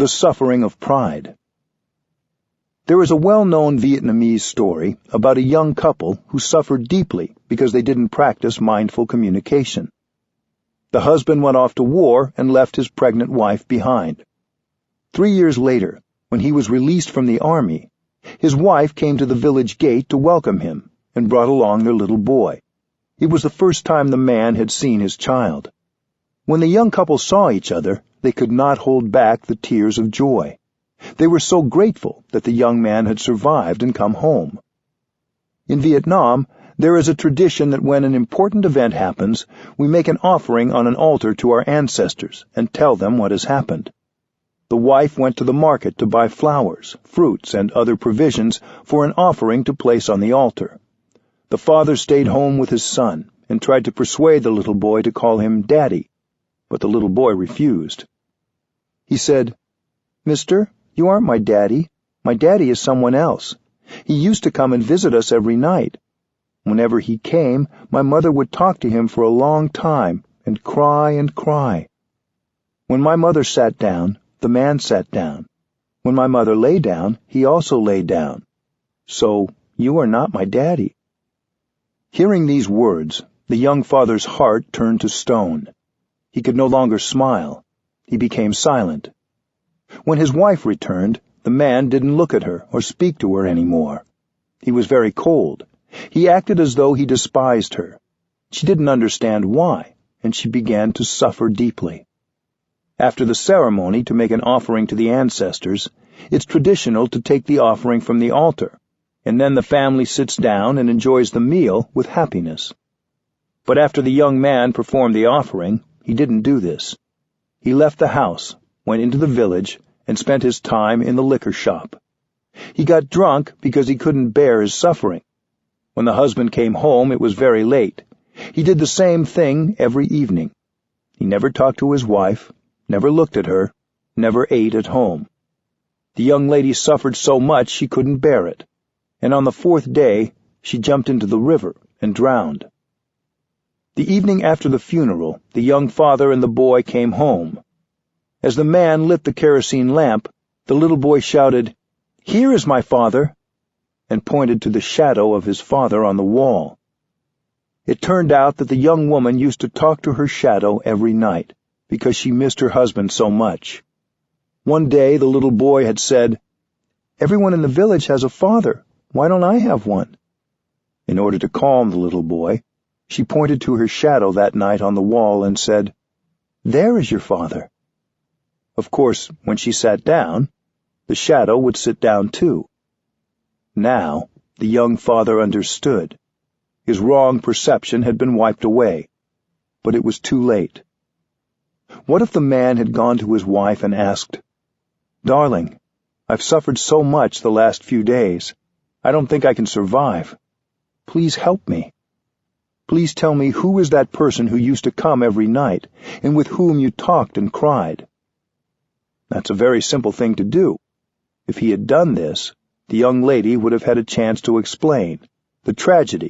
The Suffering of Pride. There is a well-known Vietnamese story about a young couple who suffered deeply because they didn't practice mindful communication. The husband went off to war and left his pregnant wife behind. 3 years later, when he was released from the army, his wife came to the village gate to welcome him and brought along their little boy. It was the first time the man had seen his child. When the young couple saw each other, they could not hold back the tears of joy. They were so grateful that the young man had survived and come home. In Vietnam, there is a tradition that when an important event happens, we make an offering on an altar to our ancestors and tell them what has happened. The wife went to the market to buy flowers, fruits, and other provisions for an offering to place on the altar. The father stayed home with his son and tried to persuade the little boy to call him Daddy, but the little boy refused. He said, "Mister, you aren't my daddy. My daddy is someone else. He used to come and visit us every night. Whenever he came, my mother would talk to him for a long time and cry and cry. When my mother sat down, the man sat down. When my mother lay down, he also lay down. So you are not my daddy." Hearing these words, the young father's heart turned to stone. He could no longer smile. He became silent. When his wife returned, the man didn't look at her or speak to her anymore. He was very cold. He acted as though he despised her. She didn't understand why, and she began to suffer deeply. After the ceremony to make an offering to the ancestors, it's traditional to take the offering from the altar, and then the family sits down and enjoys the meal with happiness. But after the young man performed the offering, he didn't do this. He left the house, went into the village, and spent his time in the liquor shop. He got drunk because he couldn't bear his suffering. When the husband came home, it was very late. He did the same thing every evening. He never talked to his wife, never looked at her, never ate at home. The young lady suffered so much she couldn't bear it, and on the 4th day she jumped into the river and drowned. The evening after the funeral, the young father and the boy came home. As the man lit the kerosene lamp, the little boy shouted, "Here is my father," and pointed to the shadow of his father on the wall. It turned out that the young woman used to talk to her shadow every night, because she missed her husband so much. One day the little boy had said, "Everyone in the village has a father. Why don't I have one?" In order to calm the little boy, she pointed to her shadow that night on the wall and said, "There is your father." Of course, when she sat down, the shadow would sit down too. Now, the young father understood. His wrong perception had been wiped away, but it was too late. What if the man had gone to his wife and asked, "Darling, I've suffered so much the last few days. I don't think I can survive. Please help me. Please tell me who is that person who used to come every night and with whom you talked and cried." That's a very simple thing to do. If he had done this, the young lady would have had a chance to explain the tragedy